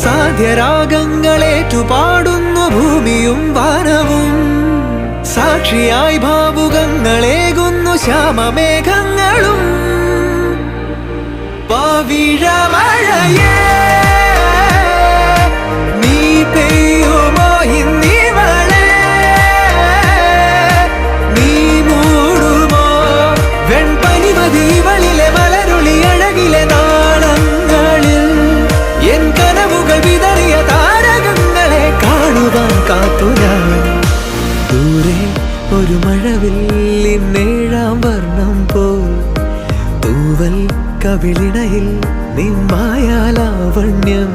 സാധ്യരാഗങ്ങളേറ്റുപാടുന്നു ഭൂമിയും വാനവും. സാക്ഷിയായി ഭാവുകങ്ങളേകുന്നു ശ്യാമമേഘങ്ങളും. പവിഴമഴയേ നീ പെയ്യുമോ ഇന്നിവളെ, നീ മൂടുമോ വെൺപനിമതിവളിലെ മലരുളി അഴകിലെ നാളങ്ങളിൽ. എൻ കനവുകൾ വിതറിയ താരകങ്ങളെ കാണുവാൻ കാത്തു ഞാൻ. ദൂരെ ഒരു മഴവില്ലിന്നേഴാം വർണ്ണം പോ, തൂവൽ കവിളിണയിൽ നിമ്മായാലാവണ്യം.